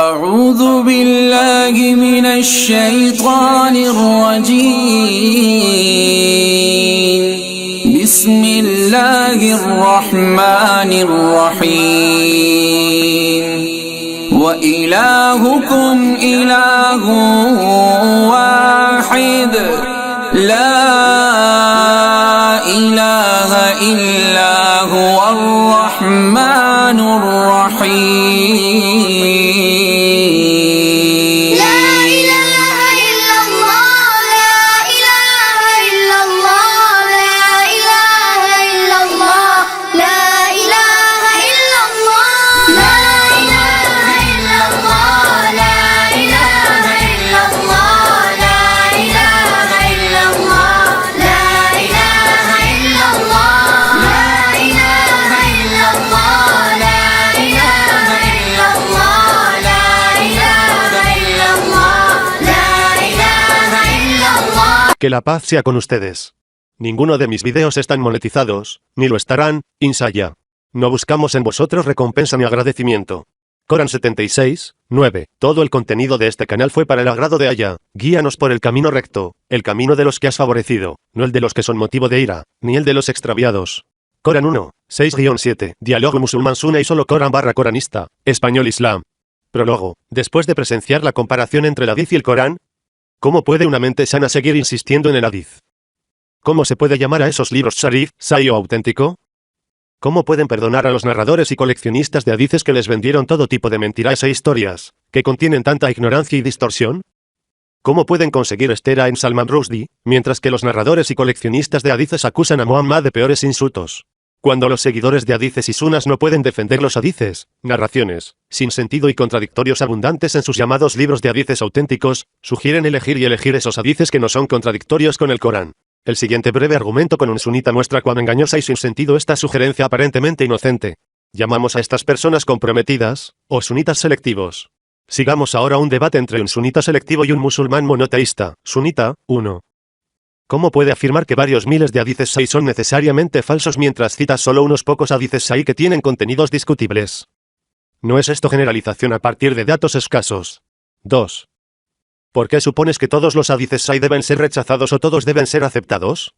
أعوذ بالله من الشيطان الرجيم بسم الله الرحمن الرحيم وإلهكم إله واحد لا إله إلا هو الرحمن الرحيم Que la paz sea con ustedes. Ninguno de mis videos están monetizados, ni lo estarán, inshallah. No buscamos en vosotros recompensa ni agradecimiento. Corán 76, 9. Todo el contenido de este canal fue para el agrado de Allah. Guíanos por el camino recto, el camino de los que has favorecido, no el de los que son motivo de ira, ni el de los extraviados. Corán 1, 6-7. Diálogo musulmán sunna y solo Corán / coranista. Español Islam. Prólogo. Después de presenciar la comparación entre el Hadith y el Corán, ¿cómo puede una mente sana seguir insistiendo en el Hadith? ¿Cómo se puede llamar a esos libros Sharif, Sahih o auténtico? ¿Cómo pueden perdonar a los narradores y coleccionistas de hadices que les vendieron todo tipo de mentiras e historias, que contienen tanta ignorancia y distorsión? ¿Cómo pueden conseguir estera en Salman Rushdie, mientras que los narradores y coleccionistas de hadices acusan a Muhammad de peores insultos? Cuando los seguidores de hadices y sunas no pueden defender los hadices, narraciones, sin sentido y contradictorios abundantes en sus llamados libros de hadices auténticos, sugieren elegir esos hadices que no son contradictorios con el Corán. El siguiente breve argumento con un sunita muestra cuán engañosa y sin sentido esta sugerencia aparentemente inocente. Llamamos a estas personas comprometidas, o sunitas selectivos. Sigamos ahora un debate entre un sunita selectivo y un musulmán monoteísta. Sunita, 1. ¿Cómo puede afirmar que varios miles de hadices sahih son necesariamente falsos mientras cita solo unos pocos hadices sahih que tienen contenidos discutibles? ¿No es esto generalización a partir de datos escasos? 2. ¿Por qué supones que todos los hadices sahih deben ser rechazados o todos deben ser aceptados?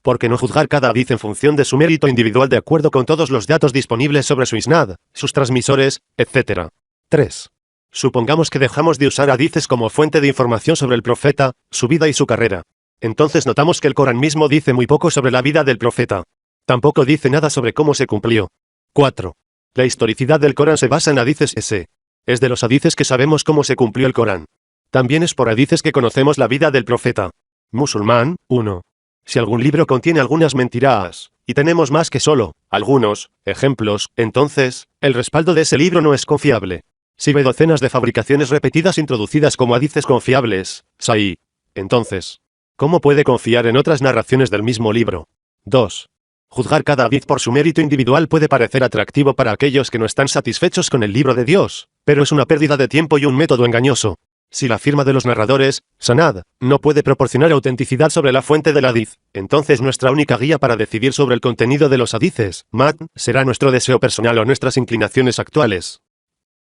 ¿Por qué no juzgar cada hadith en función de su mérito individual de acuerdo con todos los datos disponibles sobre su isnad, sus transmisores, etc.? 3. Supongamos que dejamos de usar hadices como fuente de información sobre el profeta, su vida y su carrera. Entonces notamos que el Corán mismo dice muy poco sobre la vida del profeta. Tampoco dice nada sobre cómo se cumplió. 4. La historicidad del Corán se basa en hadices S. Es de los hadices que sabemos cómo se cumplió el Corán. También es por hadices que conocemos la vida del profeta. Musulmán, 1. Si algún libro contiene algunas mentiras, y tenemos más que solo algunos ejemplos, entonces, el respaldo de ese libro no es confiable. Si ve docenas de fabricaciones repetidas introducidas como hadices confiables, sahih, entonces, ¿cómo puede confiar en otras narraciones del mismo libro? 2. Juzgar cada hadith por su mérito individual puede parecer atractivo para aquellos que no están satisfechos con el libro de Dios, pero es una pérdida de tiempo y un método engañoso. Si la firma de los narradores, sanad, no puede proporcionar autenticidad sobre la fuente del hadith, entonces nuestra única guía para decidir sobre el contenido de los hadices, matn, será nuestro deseo personal o nuestras inclinaciones actuales.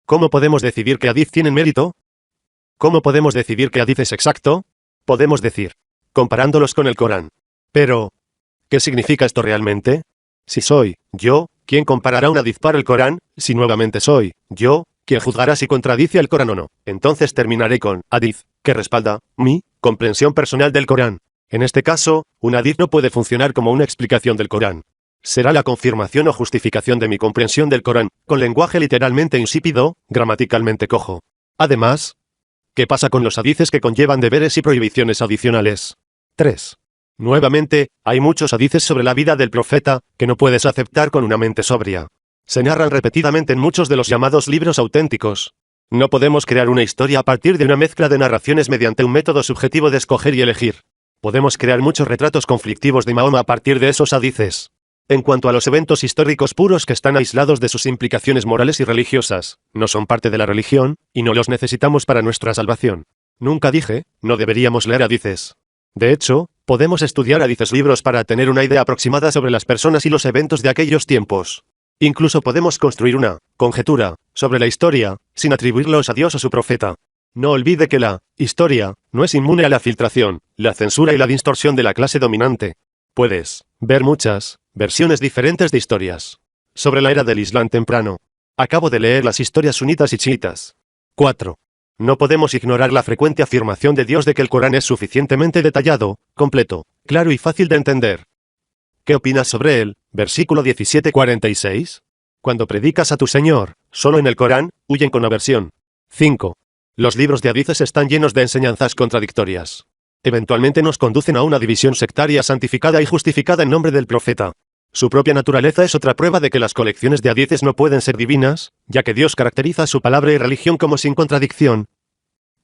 ¿Cómo podemos decidir qué hadith tienen mérito? ¿Cómo podemos decidir qué hadith es exacto? Podemos decir, comparándolos con el Corán. Pero, ¿qué significa esto realmente? Si soy yo, ¿quién comparará un hadith para el Corán? Si nuevamente soy yo, ¿quién juzgará si contradice el Corán o no? Entonces terminaré con hadith, que respalda mi comprensión personal del Corán. En este caso, un hadith no puede funcionar como una explicación del Corán. Será la confirmación o justificación de mi comprensión del Corán, con lenguaje literalmente insípido, gramaticalmente cojo. Además, ¿qué pasa con los hadices que conllevan deberes y prohibiciones adicionales? 3. Nuevamente, hay muchos hadices sobre la vida del profeta, que no puedes aceptar con una mente sobria. Se narran repetidamente en muchos de los llamados libros auténticos. No podemos crear una historia a partir de una mezcla de narraciones mediante un método subjetivo de escoger y elegir. Podemos crear muchos retratos conflictivos de Mahoma a partir de esos hadices. En cuanto a los eventos históricos puros que están aislados de sus implicaciones morales y religiosas, no son parte de la religión, y no los necesitamos para nuestra salvación. Nunca dije, no deberíamos leer hadices. De hecho, podemos estudiar hadices libros para tener una idea aproximada sobre las personas y los eventos de aquellos tiempos. Incluso podemos construir una conjetura sobre la historia, sin atribuirlos a Dios o su profeta. No olvide que la historia no es inmune a la filtración, la censura y la distorsión de la clase dominante. Puedes ver muchas versiones diferentes de historias sobre la era del Islam temprano. Acabo de leer las historias sunitas y chiitas. 4. No podemos ignorar la frecuente afirmación de Dios de que el Corán es suficientemente detallado, completo, claro y fácil de entender. ¿Qué opinas sobre él? Versículo 17:46. Cuando predicas a tu Señor, solo en el Corán, huyen con aversión. 5. Los libros de hadices están llenos de enseñanzas contradictorias. Eventualmente nos conducen a una división sectaria santificada y justificada en nombre del profeta. Su propia naturaleza es otra prueba de que las colecciones de hadices no pueden ser divinas, ya que Dios caracteriza su palabra y religión como sin contradicción.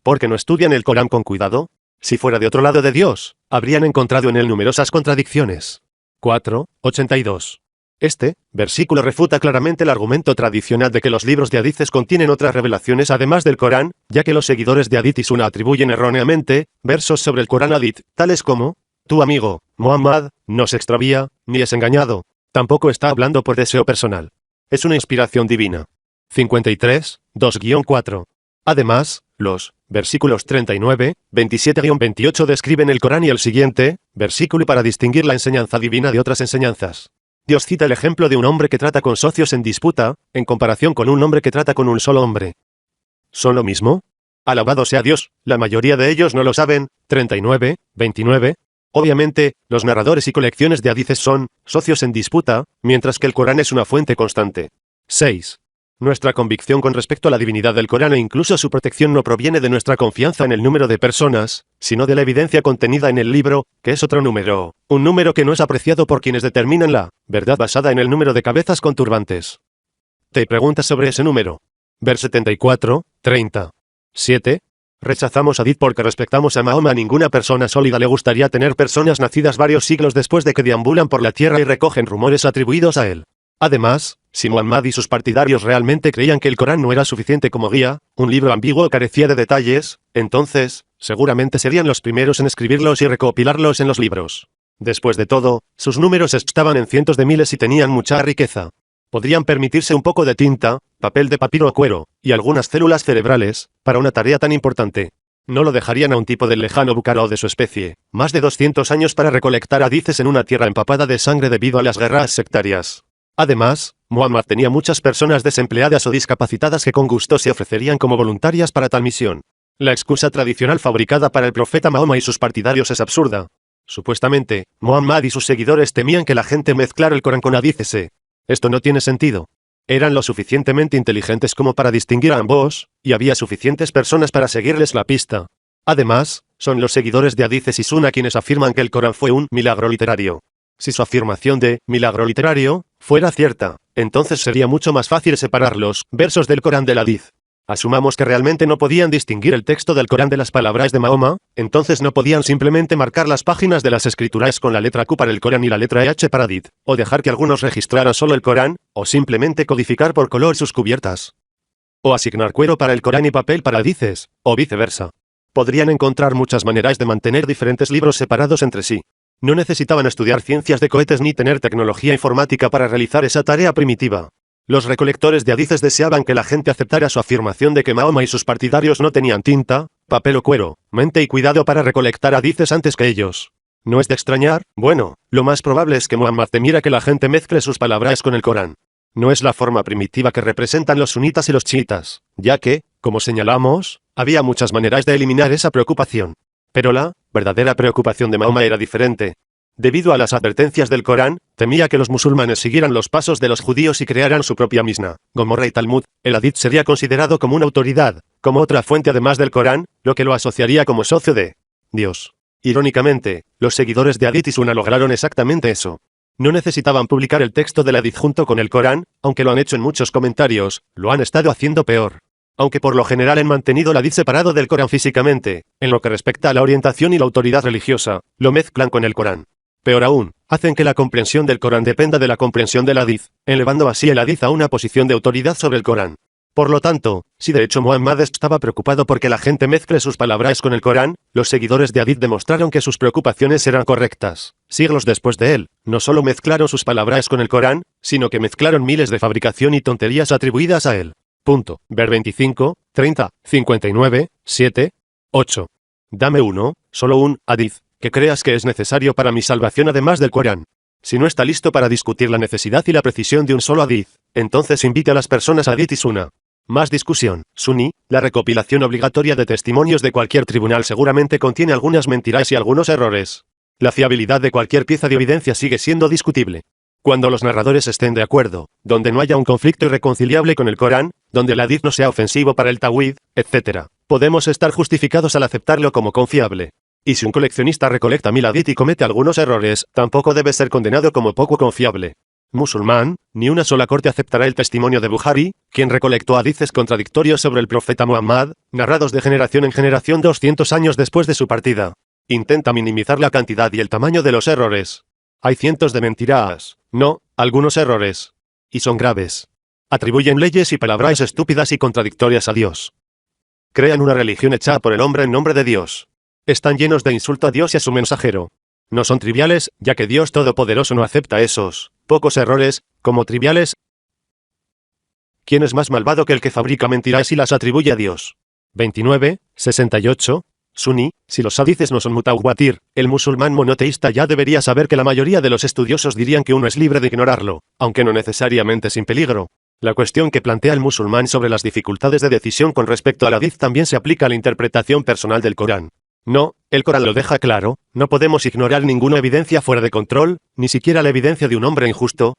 ¿Por qué no estudian el Corán con cuidado? Si fuera de otro lado de Dios, habrían encontrado en él numerosas contradicciones. 4:82. Este versículo refuta claramente el argumento tradicional de que los libros de hadices contienen otras revelaciones además del Corán, ya que los seguidores de Hadith y Sunna atribuyen erróneamente versos sobre el Corán a Hadith, tales como: tu amigo, Muhammad, no se extravía, ni es engañado. Tampoco está hablando por deseo personal. Es una inspiración divina. 53:2-4. Además, los versículos 39, 27-28 describen el Corán y el siguiente versículo para distinguir la enseñanza divina de otras enseñanzas. Dios cita el ejemplo de un hombre que trata con socios en disputa, en comparación con un hombre que trata con un solo hombre. ¿Son lo mismo? Alabado sea Dios, la mayoría de ellos no lo saben. 39:29. Obviamente, los narradores y colecciones de hadices son socios en disputa, mientras que el Corán es una fuente constante. 6. Nuestra convicción con respecto a la divinidad del Corán e incluso su protección no proviene de nuestra confianza en el número de personas, sino de la evidencia contenida en el libro, que es otro número, un número que no es apreciado por quienes determinan la verdad basada en el número de cabezas con turbantes. Te preguntas sobre ese número. Ver 74:30. 7. Rechazamos a Hadith porque respetamos a Mahoma. A ninguna persona sólida le gustaría tener personas nacidas varios siglos después de que deambulan por la tierra y recogen rumores atribuidos a él. Además, si Muhammad y sus partidarios realmente creían que el Corán no era suficiente como guía, un libro ambiguo carecía de detalles, entonces, seguramente serían los primeros en escribirlos y recopilarlos en los libros. Después de todo, sus números estaban en cientos de miles y tenían mucha riqueza. Podrían permitirse un poco de tinta, papel de papiro o cuero, y algunas células cerebrales, para una tarea tan importante. No lo dejarían a un tipo del lejano Bukhara o de su especie, más de 200 años para recolectar hadices en una tierra empapada de sangre debido a las guerras sectarias. Además, Muhammad tenía muchas personas desempleadas o discapacitadas que con gusto se ofrecerían como voluntarias para tal misión. La excusa tradicional fabricada para el profeta Mahoma y sus partidarios es absurda. Supuestamente, Muhammad y sus seguidores temían que la gente mezclara el Corán con hadices. Esto no tiene sentido. Eran lo suficientemente inteligentes como para distinguir a ambos, y había suficientes personas para seguirles la pista. Además, son los seguidores de hadices y sunna quienes afirman que el Corán fue un milagro literario. Si su afirmación de milagro literario fuera cierta, entonces sería mucho más fácil separar los versos del Corán del hadith. Asumamos que realmente no podían distinguir el texto del Corán de las palabras de Mahoma, entonces no podían simplemente marcar las páginas de las escrituras con la letra Q para el Corán y la letra H para hadith, o dejar que algunos registraran solo el Corán, o simplemente codificar por color sus cubiertas. O asignar cuero para el Corán y papel para hadices, o viceversa. Podrían encontrar muchas maneras de mantener diferentes libros separados entre sí. No necesitaban estudiar ciencias de cohetes ni tener tecnología informática para realizar esa tarea primitiva. Los recolectores de hadices deseaban que la gente aceptara su afirmación de que Mahoma y sus partidarios no tenían tinta, papel o cuero, mente y cuidado para recolectar hadices antes que ellos. ¿No es de extrañar? Bueno, lo más probable es que Muhammad temiera que la gente mezcle sus palabras con el Corán. No es la forma primitiva que representan los sunitas y los chiitas, ya que, como señalamos, había muchas maneras de eliminar esa preocupación. Pero la verdadera preocupación de Mahoma era diferente. Debido a las advertencias del Corán, temía que los musulmanes siguieran los pasos de los judíos y crearan su propia Misna, Gomorra y Talmud. El hadith sería considerado como una autoridad, como otra fuente además del Corán, lo que lo asociaría como socio de Dios. Irónicamente, los seguidores de hadith y sunna lograron exactamente eso. No necesitaban publicar el texto del hadith junto con el Corán, aunque lo han hecho en muchos comentarios, lo han estado haciendo peor. Aunque por lo general han mantenido el hadith separado del Corán físicamente, en lo que respecta a la orientación y la autoridad religiosa, lo mezclan con el Corán. Peor aún, hacen que la comprensión del Corán dependa de la comprensión del hadith, elevando así el hadith a una posición de autoridad sobre el Corán. Por lo tanto, si de hecho Muhammad estaba preocupado porque la gente mezcle sus palabras con el Corán, los seguidores de Hadith demostraron que sus preocupaciones eran correctas. Siglos después de él, no solo mezclaron sus palabras con el Corán, sino que mezclaron miles de fabricación y tonterías atribuidas a él. Punto. Ver 25, 30, 59, 7, 8. Dame solo un hadith, que creas que es necesario para mi salvación además del Corán. Si no está listo para discutir la necesidad y la precisión de un solo hadith, entonces invite a las personas a hadith y sunna. Más discusión. Suní, la recopilación obligatoria de testimonios de cualquier tribunal seguramente contiene algunas mentiras y algunos errores. La fiabilidad de cualquier pieza de evidencia sigue siendo discutible. Cuando los narradores estén de acuerdo, donde no haya un conflicto irreconciliable con el Corán, donde el hadith no sea ofensivo para el tawhid, etc., podemos estar justificados al aceptarlo como confiable. Y si un coleccionista recolecta 1000 hadith y comete algunos errores, tampoco debe ser condenado como poco confiable. Musulmán, ni una sola corte aceptará el testimonio de Bukhari, quien recolectó hadices contradictorios sobre el profeta Muhammad, narrados de generación en generación 200 años después de su partida. Intenta minimizar la cantidad y el tamaño de los errores. Hay cientos de mentiras, no, algunos errores. Y son graves. Atribuyen leyes y palabras estúpidas y contradictorias a Dios. Crean una religión hecha por el hombre en nombre de Dios. Están llenos de insulto a Dios y a su mensajero. No son triviales, ya que Dios Todopoderoso no acepta esos pocos errores, como triviales. ¿Quién es más malvado que el que fabrica mentiras y las atribuye a Dios? 29, 68. Suní, si los hadices no son mutawatir, el musulmán monoteísta ya debería saber que la mayoría de los estudiosos dirían que uno es libre de ignorarlo, aunque no necesariamente sin peligro. La cuestión que plantea el musulmán sobre las dificultades de decisión con respecto al hadith también se aplica a la interpretación personal del Corán. No, el Corán lo deja claro, no podemos ignorar ninguna evidencia fuera de control, ni siquiera la evidencia de un hombre injusto.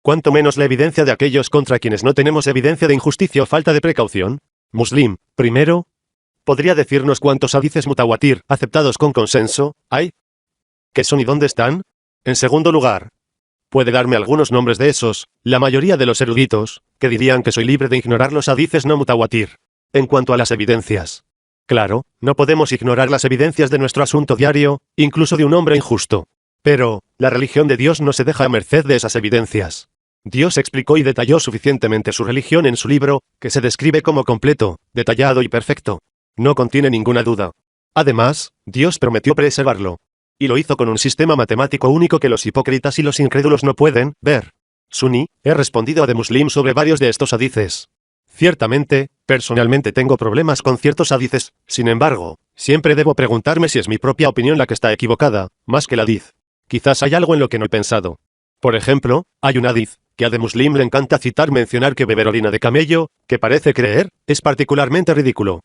Cuanto menos la evidencia de aquellos contra quienes no tenemos evidencia de injusticia o falta de precaución. Muslim, primero. ¿Podría decirnos cuántos hadices mutawatir, aceptados con consenso, hay? ¿Qué son y dónde están? En segundo lugar, ¿puede darme algunos nombres de esos, la mayoría de los eruditos, que dirían que soy libre de ignorar los hadices no mutawatir? En cuanto a las evidencias. Claro, no podemos ignorar las evidencias de nuestro asunto diario, incluso de un hombre injusto. Pero, la religión de Dios no se deja a merced de esas evidencias. Dios explicó y detalló suficientemente su religión en su libro, que se describe como completo, detallado y perfecto. No contiene ninguna duda. Además, Dios prometió preservarlo. Y lo hizo con un sistema matemático único que los hipócritas y los incrédulos no pueden ver. Suní, he respondido a The Muslim sobre varios de estos hadices. Ciertamente, personalmente tengo problemas con ciertos hadices, sin embargo, siempre debo preguntarme si es mi propia opinión la que está equivocada, más que el hadith. Quizás hay algo en lo que no he pensado. Por ejemplo, hay un hadith, que a The Muslim le encanta mencionar que beber orina de camello, que parece creer, es particularmente ridículo.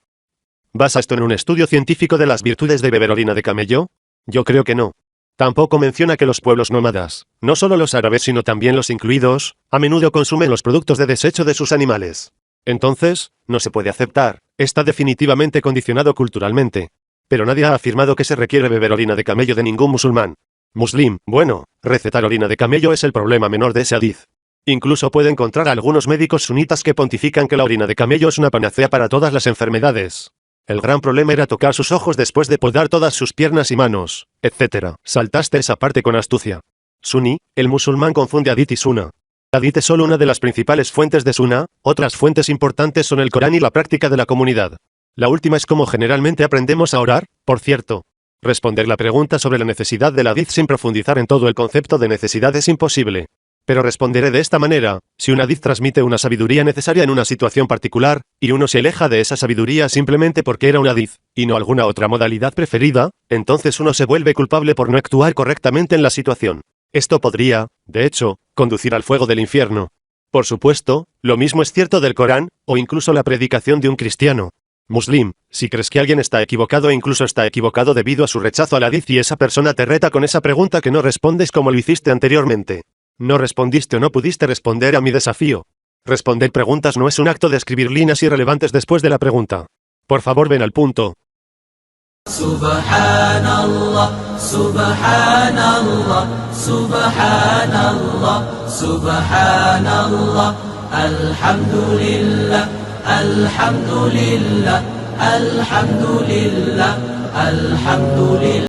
¿Basa esto en un estudio científico de las virtudes de beber orina de camello? Yo creo que no. Tampoco menciona que los pueblos nómadas, no solo los árabes sino también los incluidos, a menudo consumen los productos de desecho de sus animales. Entonces, no se puede aceptar, está definitivamente condicionado culturalmente. Pero nadie ha afirmado que se requiere beber orina de camello de ningún musulmán. Muslim, bueno, recetar orina de camello es el problema menor de ese hadith. Incluso puede encontrar a algunos médicos sunitas que pontifican que la orina de camello es una panacea para todas las enfermedades. El gran problema era tocar sus ojos después de podar todas sus piernas y manos, etc. Saltaste esa parte con astucia. Suní, el musulmán confunde hadith y sunna. Hadith es solo una de las principales fuentes de sunna, otras fuentes importantes son el Corán y la práctica de la comunidad. La última es como generalmente aprendemos a orar, por cierto. Responder la pregunta sobre la necesidad del hadith sin profundizar en todo el concepto de necesidad es imposible. Pero responderé de esta manera, si un hadith transmite una sabiduría necesaria en una situación particular, y uno se aleja de esa sabiduría simplemente porque era un hadith, y no alguna otra modalidad preferida, entonces uno se vuelve culpable por no actuar correctamente en la situación. Esto podría, de hecho, conducir al fuego del infierno. Por supuesto, lo mismo es cierto del Corán, o incluso la predicación de un cristiano. Muslim, si crees que alguien está equivocado e incluso está equivocado debido a su rechazo al hadith y esa persona te reta con esa pregunta que no respondes como lo hiciste anteriormente. No respondiste o no pudiste responder a mi desafío. Responder preguntas no es un acto de escribir líneas irrelevantes después de la pregunta. Por favor, ven al punto. Subhanallah, Subhanallah, Subhanallah, Subhanallah, Alhamdulillah, Alhamdulillah, Alhamdulillah, Alhamdulillah.